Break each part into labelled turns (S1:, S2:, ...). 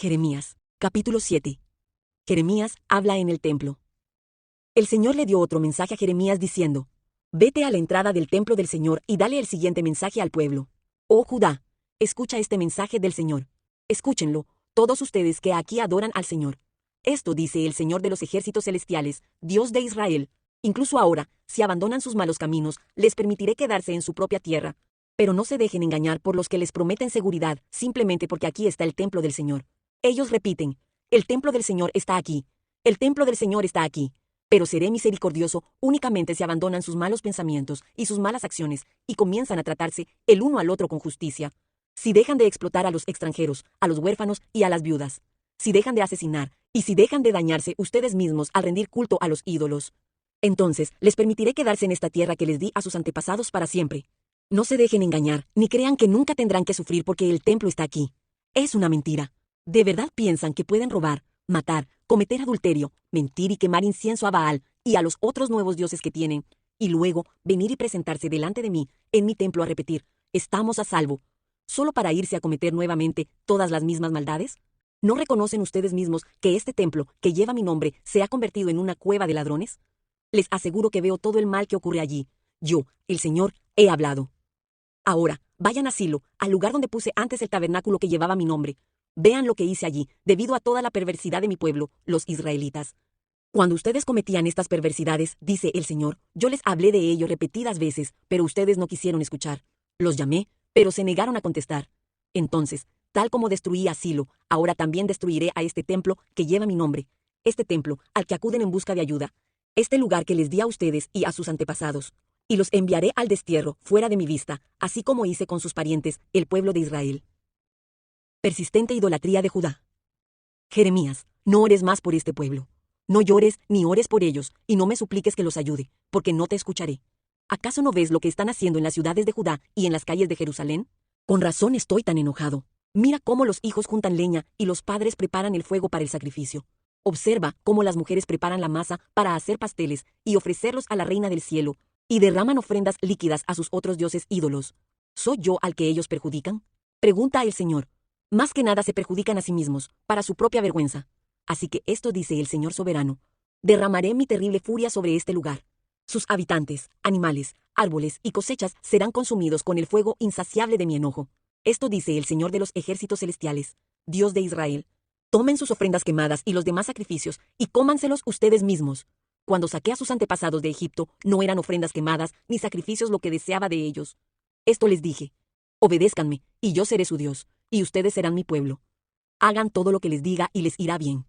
S1: Jeremías, capítulo 7. Jeremías habla en el templo. El Señor le dio otro mensaje a Jeremías diciendo: Vete a la entrada del templo del Señor y dale el siguiente mensaje al pueblo. Oh Judá, escucha este mensaje del Señor. Escúchenlo, todos ustedes que aquí adoran al Señor. Esto dice el Señor de los ejércitos celestiales, Dios de Israel. Incluso ahora, si abandonan sus malos caminos, les permitiré quedarse en su propia tierra. Pero no se dejen engañar por los que les prometen seguridad, simplemente porque aquí está el templo del Señor. Ellos repiten: el templo del Señor está aquí. El templo del Señor está aquí. Pero seré misericordioso únicamente si abandonan sus malos pensamientos y sus malas acciones y comienzan a tratarse el uno al otro con justicia. Si dejan de explotar a los extranjeros, a los huérfanos y a las viudas. Si dejan de asesinar y si dejan de dañarse ustedes mismos al rendir culto a los ídolos. Entonces les permitiré quedarse en esta tierra que les di a sus antepasados para siempre. No se dejen engañar, ni crean que nunca tendrán que sufrir porque el templo está aquí. Es una mentira. ¿De verdad piensan que pueden robar, matar, cometer adulterio, mentir y quemar incienso a Baal y a los otros nuevos dioses que tienen, y luego venir y presentarse delante de mí, en mi templo a repetir: estamos a salvo, solo para irse a cometer nuevamente todas las mismas maldades? ¿No reconocen ustedes mismos que este templo, que lleva mi nombre, se ha convertido en una cueva de ladrones? Les aseguro que veo todo el mal que ocurre allí. Yo, el Señor, he hablado. Ahora, vayan a Silo, al lugar donde puse antes el tabernáculo que llevaba mi nombre. Vean lo que hice allí, debido a toda la perversidad de mi pueblo, los israelitas. Cuando ustedes cometían estas perversidades, dice el Señor, yo les hablé de ello repetidas veces, pero ustedes no quisieron escuchar. Los llamé, pero se negaron a contestar. Entonces, tal como destruí a Silo, ahora también destruiré a este templo que lleva mi nombre, este templo al que acuden en busca de ayuda, este lugar que les di a ustedes y a sus antepasados, y los enviaré al destierro, fuera de mi vista, así como hice con sus parientes, el pueblo de Israel. Persistente idolatría de Judá. Jeremías, no ores más por este pueblo. No llores ni ores por ellos, y no me supliques que los ayude, porque no te escucharé. ¿Acaso no ves lo que están haciendo en las ciudades de Judá y en las calles de Jerusalén? Con razón estoy tan enojado. Mira cómo los hijos juntan leña y los padres preparan el fuego para el sacrificio. Observa cómo las mujeres preparan la masa para hacer pasteles y ofrecerlos a la reina del cielo, y derraman ofrendas líquidas a sus otros dioses ídolos. ¿Soy yo al que ellos perjudican? Pregunta el Señor. Más que nada se perjudican a sí mismos, para su propia vergüenza. Así que esto dice el Señor soberano: derramaré mi terrible furia sobre este lugar. Sus habitantes, animales, árboles y cosechas serán consumidos con el fuego insaciable de mi enojo. Esto dice el Señor de los ejércitos celestiales, Dios de Israel. Tomen sus ofrendas quemadas y los demás sacrificios y cómanselos ustedes mismos. Cuando saqué a sus antepasados de Egipto, no eran ofrendas quemadas ni sacrificios lo que deseaba de ellos. Esto les dije: obedézcanme, y yo seré su Dios, y ustedes serán mi pueblo. Hagan todo lo que les diga y les irá bien.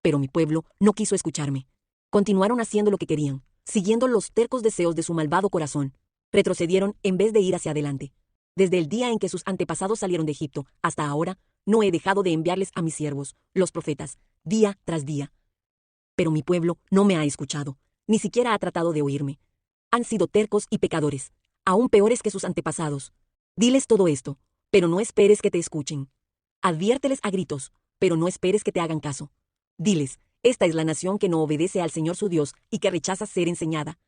S1: Pero mi pueblo no quiso escucharme. Continuaron haciendo lo que querían, siguiendo los tercos deseos de su malvado corazón. Retrocedieron en vez de ir hacia adelante. Desde el día en que sus antepasados salieron de Egipto hasta ahora, no he dejado de enviarles a mis siervos, los profetas, día tras día. Pero mi pueblo no me ha escuchado, ni siquiera ha tratado de oírme. Han sido tercos y pecadores, aún peores que sus antepasados. Diles todo esto, pero no esperes que te escuchen. Adviérteles a gritos, pero no esperes que te hagan caso. Diles: esta es la nación que no obedece al Señor su Dios y que rechaza ser enseñada.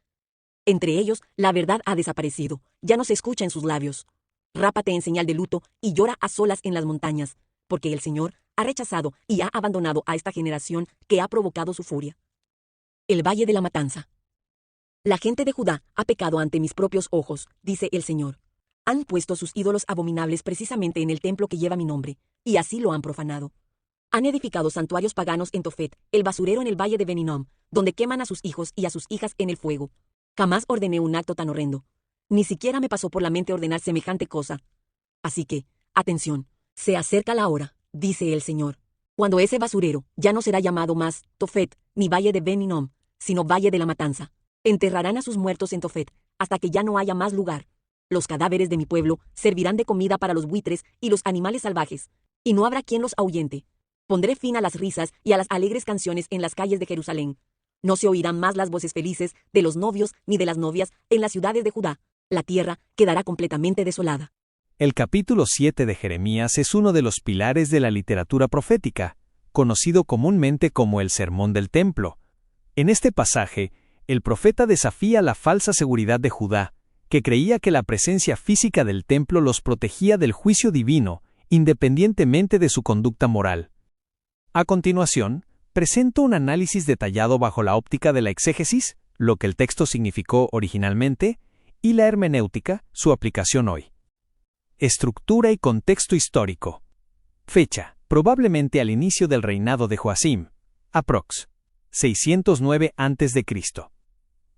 S1: Entre ellos, la verdad ha desaparecido, ya no se escucha en sus labios. Rápate en señal de luto y llora a solas en las montañas, porque el Señor ha rechazado y ha abandonado a esta generación que ha provocado su furia. El Valle de la Matanza. La gente de Judá ha pecado ante mis propios ojos, dice el Señor. Han puesto sus ídolos abominables precisamente en el templo que lleva mi nombre, y así lo han profanado. Han edificado santuarios paganos en Tofet, el basurero en el valle de Ben-Hinnom, donde queman a sus hijos y a sus hijas en el fuego. Jamás ordené un acto tan horrendo. Ni siquiera me pasó por la mente ordenar semejante cosa. Así que, atención, se acerca la hora, dice el Señor, cuando ese basurero ya no será llamado más Tofet ni valle de Ben-Hinnom, sino valle de la matanza. Enterrarán a sus muertos en Tofet, hasta que ya no haya más lugar. Los cadáveres de mi pueblo servirán de comida para los buitres y los animales salvajes, y no habrá quien los ahuyente. Pondré fin a las risas y a las alegres canciones en las calles de Jerusalén. No se oirán más las voces felices de los novios ni de las novias en las ciudades de Judá. La tierra quedará completamente desolada.
S2: El capítulo 7 de Jeremías es uno de los pilares de la literatura profética, conocido comúnmente como el Sermón del Templo. En este pasaje, el profeta desafía la falsa seguridad de Judá, que creía que la presencia física del templo los protegía del juicio divino, independientemente de su conducta moral. A continuación, presento un análisis detallado bajo la óptica de la exégesis, lo que el texto significó originalmente, y la hermenéutica, su aplicación hoy. Estructura y contexto histórico. Fecha, probablemente al inicio del reinado de Joacim, aprox. 609 a.C.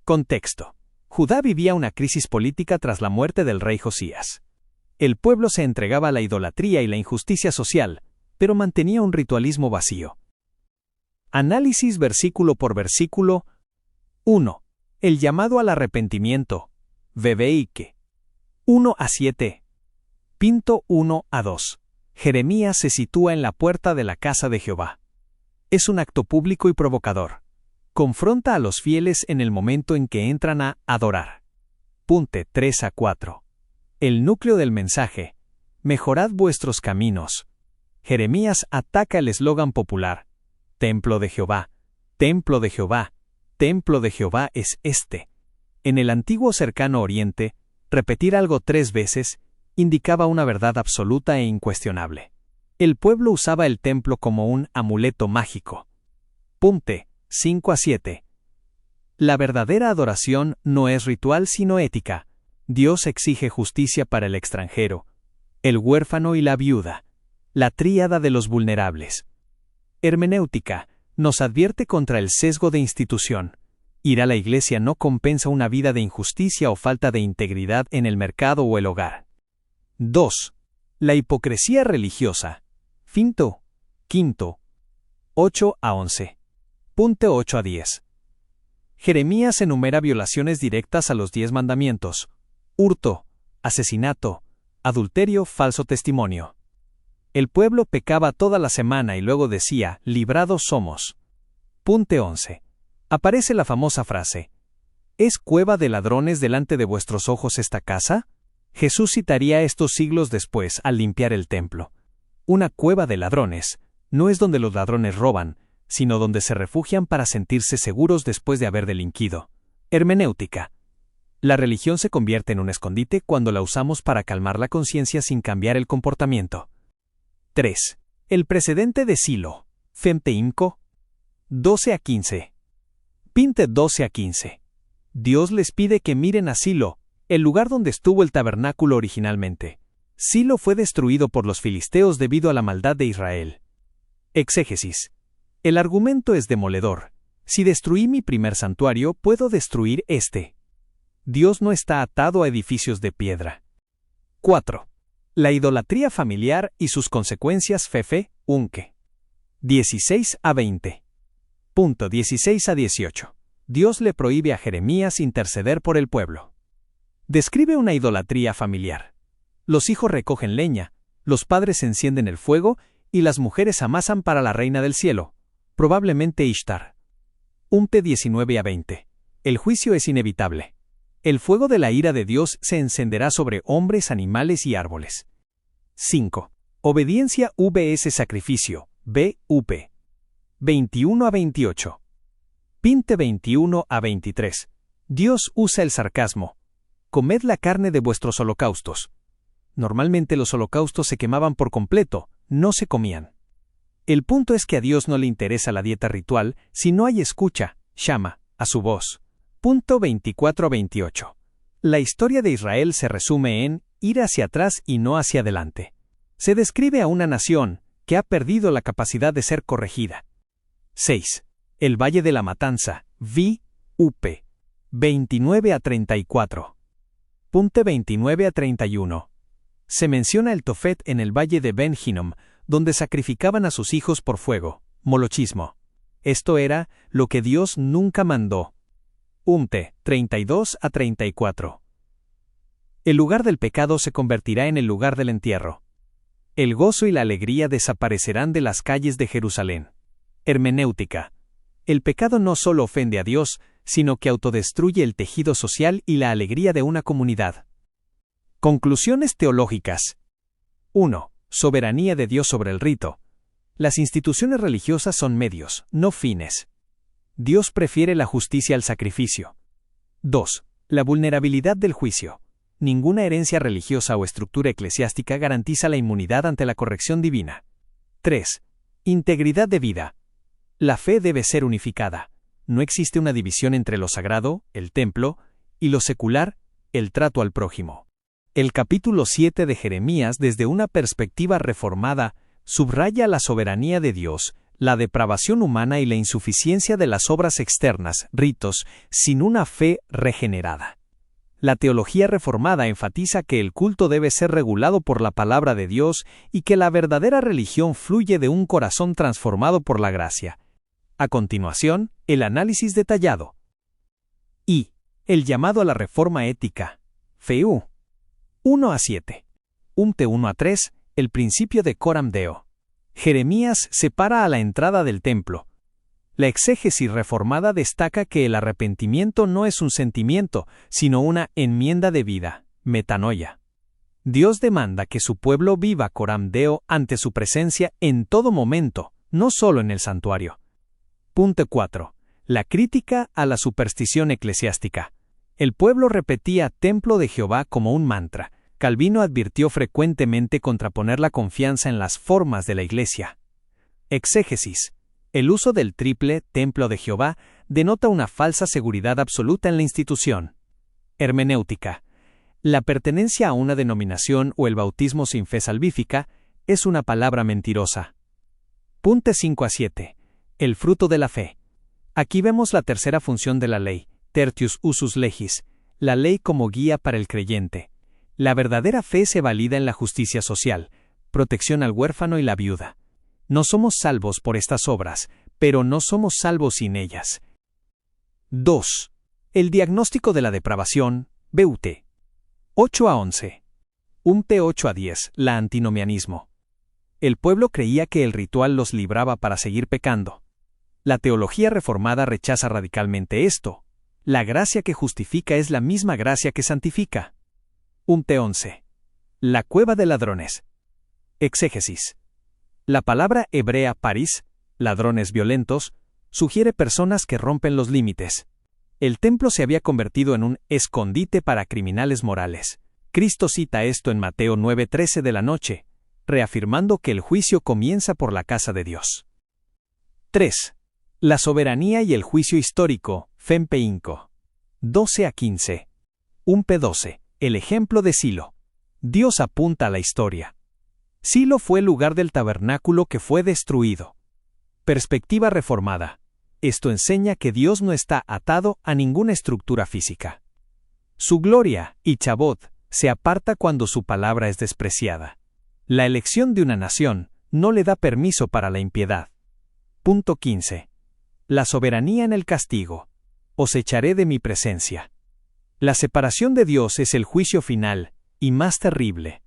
S2: Contexto. Judá vivía una crisis política tras la muerte del rey Josías. El pueblo se entregaba a la idolatría y la injusticia social, pero mantenía un ritualismo vacío. Análisis versículo por versículo. 1. El llamado al arrepentimiento. Veveike. 1 a 7. Pinto 1 a 2. Jeremías se sitúa en la puerta de la casa de Jehová. Es un acto público y provocador. Confronta a los fieles en el momento en que entran a adorar. Punte 3 a 4. El núcleo del mensaje. Mejorad vuestros caminos. Jeremías ataca el eslogan popular. Templo de Jehová, templo de Jehová, templo de Jehová es este. En el antiguo cercano oriente, repetir algo 3 veces indicaba una verdad absoluta e incuestionable. El pueblo usaba el templo como un amuleto mágico. Punte 5 a 7. La verdadera adoración no es ritual sino ética. Dios exige justicia para el extranjero, el huérfano y la viuda, la tríada de los vulnerables. Hermenéutica nos advierte contra el sesgo de institución. Ir a la iglesia no compensa una vida de injusticia o falta de integridad en el mercado o el hogar. 2. La hipocresía religiosa. Finto, quinto, 8 a 11. Punte 8 a 10. Jeremías enumera violaciones directas a los 10 mandamientos: hurto, asesinato, adulterio, falso testimonio. El pueblo pecaba toda la semana y luego decía, librados somos. Punte 11. Aparece la famosa frase, ¿es cueva de ladrones delante de vuestros ojos esta casa? Jesús citaría esto siglos después al limpiar el templo. Una cueva de ladrones no es donde los ladrones roban, sino donde se refugian para sentirse seguros después de haber delinquido. Hermenéutica. La religión se convierte en un escondite cuando la usamos para calmar la conciencia sin cambiar el comportamiento. 3. El precedente de Silo. Femteimco. 12 a 15. Pinte 12 a 15. Dios les pide que miren a Silo, el lugar donde estuvo el tabernáculo originalmente. Silo fue destruido por los filisteos debido a la maldad de Israel. Exégesis. El argumento es demoledor. Si destruí mi primer santuario, puedo destruir este. Dios no está atado a edificios de piedra. 4. La idolatría familiar y sus consecuencias fefe, unque. 16 a 20. Punto 16 a 18. Dios le prohíbe a Jeremías interceder por el pueblo. Describe una idolatría familiar. Los hijos recogen leña, los padres encienden el fuego y las mujeres amasan para la reina del cielo, probablemente Ishtar. Unte 19 a 20. El juicio es inevitable. El fuego de la ira de Dios se encenderá sobre hombres, animales y árboles. 5. Obediencia vs sacrificio, BUP. 21 a 28. Pinte 21 a 23. Dios usa el sarcasmo. Comed la carne de vuestros holocaustos. Normalmente los holocaustos se quemaban por completo, no se comían. El punto es que a Dios no le interesa la dieta ritual si no hay escucha, shama, a su voz. Punto 24 a 28. La historia de Israel se resume en ir hacia atrás y no hacia adelante. Se describe a una nación que ha perdido la capacidad de ser corregida. 6. El Valle de la Matanza, VUP. 29 a 34. Punte 29 a 31. Se menciona el Tofet en el Valle de Ben Hinnom, donde sacrificaban a sus hijos por fuego, molochismo. Esto era lo que Dios nunca mandó. Umte 32 a 34. El lugar del pecado se convertirá en el lugar del entierro. El gozo y la alegría desaparecerán de las calles de Jerusalén. Hermenéutica. El pecado no solo ofende a Dios, sino que autodestruye el tejido social y la alegría de una comunidad. Conclusiones teológicas. 1. Soberanía de Dios sobre el rito. Las instituciones religiosas son medios, no fines. Dios prefiere la justicia al sacrificio. 2. La vulnerabilidad del juicio. Ninguna herencia religiosa o estructura eclesiástica garantiza la inmunidad ante la corrección divina. 3. Integridad de vida. La fe debe ser unificada. No existe una división entre lo sagrado, el templo, y lo secular, el trato al prójimo. El capítulo 7 de Jeremías, desde una perspectiva reformada, subraya la soberanía de Dios, la depravación humana y la insuficiencia de las obras externas, ritos, sin una fe regenerada. La teología reformada enfatiza que el culto debe ser regulado por la palabra de Dios y que la verdadera religión fluye de un corazón transformado por la gracia. A continuación, el análisis detallado. Y el llamado a la reforma ética. FEU 1-7. 1-3, el principio de Coram Deo. Jeremías separa a la entrada del templo. La exégesis reformada destaca que el arrepentimiento no es un sentimiento, sino una enmienda de vida, metanoia. Dios demanda que su pueblo viva Coram Deo ante su presencia en todo momento, no solo en el santuario. Punto 4. La crítica a la superstición eclesiástica. El pueblo repetía Templo de Jehová como un mantra. Calvino advirtió frecuentemente contra poner la confianza en las formas de la Iglesia. Exégesis. El uso del triple Templo de Jehová denota una falsa seguridad absoluta en la institución. Hermenéutica. La pertenencia a una denominación o el bautismo sin fe salvífica es una palabra mentirosa. Punto 5-7. El fruto de la fe. Aquí vemos la tercera función de la ley, tertius usus legis, la ley como guía para el creyente. La verdadera fe se valida en la justicia social, protección al huérfano y la viuda. No somos salvos por estas obras, pero no somos salvos sin ellas. 2. El diagnóstico de la depravación, BUT. 8-11. 8-10, la antinomianismo. El pueblo creía que el ritual los libraba para seguir pecando. La teología reformada rechaza radicalmente esto. La gracia que justifica es la misma gracia que santifica. 11. La cueva de ladrones. Exégesis. La palabra hebrea paris, ladrones violentos, sugiere personas que rompen los límites. El templo se había convertido en un escondite para criminales morales. Cristo cita esto en Mateo 9:13 de la noche, reafirmando que el juicio comienza por la casa de Dios. 3. La soberanía y el juicio histórico, Fempe Inco. 12-15. 12. El ejemplo de Silo. Dios apunta a la historia. Silo fue el lugar del tabernáculo que fue destruido. Perspectiva reformada. Esto enseña que Dios no está atado a ninguna estructura física. Su gloria, y Chabot, se aparta cuando su palabra es despreciada. La elección de una nación no le da permiso para la impiedad. Punto 15. La soberanía en el castigo. Os echaré de mi presencia. La separación de Dios es el juicio final, y más terrible.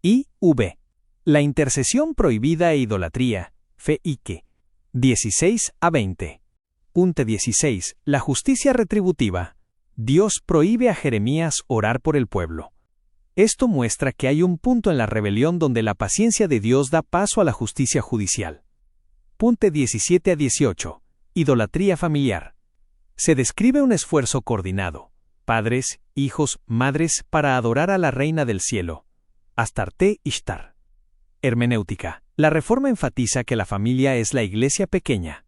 S2: IV. La intercesión prohibida e idolatría, fe Ike. 16-20. 16. La justicia retributiva. Dios prohíbe a Jeremías orar por el pueblo. Esto muestra que hay un punto en la rebelión donde la paciencia de Dios da paso a la justicia judicial. 17-18. Idolatría familiar. Se describe un esfuerzo coordinado. Padres, hijos, madres, para adorar a la reina del cielo. Astarte Ishtar. Hermenéutica. La reforma enfatiza que la familia es la iglesia pequeña.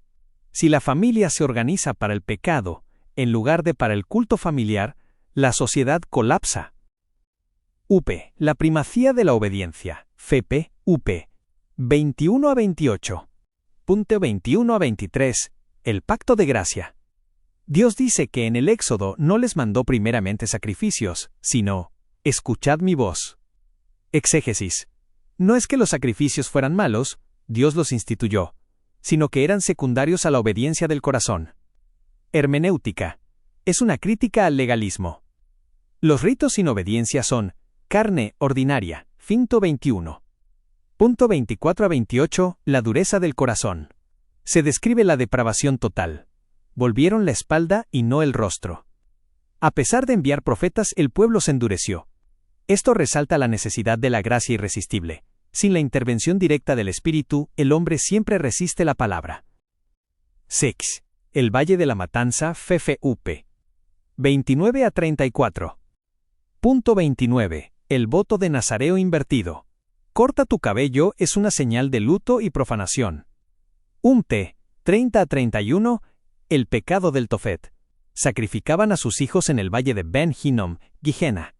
S2: Si la familia se organiza para el pecado, en lugar de para el culto familiar, la sociedad colapsa. UP. La primacía de la obediencia. FEP, UP. 21-28. 21-23. El pacto de gracia. Dios dice que en el Éxodo no les mandó primeramente sacrificios, sino, escuchad mi voz. Exégesis. No es que los sacrificios fueran malos, Dios los instituyó, sino que eran secundarios a la obediencia del corazón. Hermenéutica. Es una crítica al legalismo. Los ritos sin obediencia son carne ordinaria, finto 21. 24-28. La dureza del corazón. Se describe la depravación total. Volvieron la espalda y no el rostro. A pesar de enviar profetas, el pueblo se endureció. Esto resalta la necesidad de la gracia irresistible. Sin la intervención directa del Espíritu, el hombre siempre resiste la palabra. 6. El Valle de la Matanza, FFUP. 29-34. 29. El voto de Nazareo invertido. Corta tu cabello es una señal de luto y profanación. T. 30-31, el pecado del Tofet. Sacrificaban a sus hijos en el valle de Ben Hinnom, Guijena.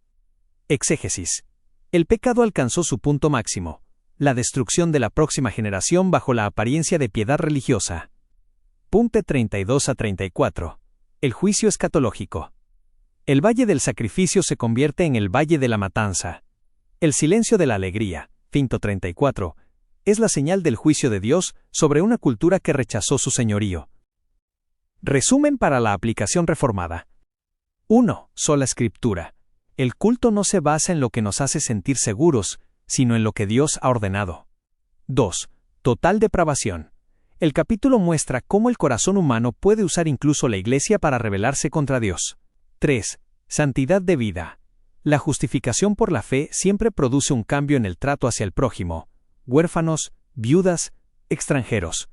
S2: Exégesis. El pecado alcanzó su punto máximo, la destrucción de la próxima generación bajo la apariencia de piedad religiosa. 32-34. El juicio escatológico. El valle del sacrificio se convierte en el valle de la matanza. El silencio de la alegría, 34, es la señal del juicio de Dios sobre una cultura que rechazó su señorío. Resumen para la aplicación reformada. 1. Sola Escritura. El culto no se basa en lo que nos hace sentir seguros, sino en lo que Dios ha ordenado. 2. Total depravación. El capítulo muestra cómo el corazón humano puede usar incluso la Iglesia para rebelarse contra Dios. 3. Santidad de vida. La justificación por la fe siempre produce un cambio en el trato hacia el prójimo, huérfanos, viudas, extranjeros.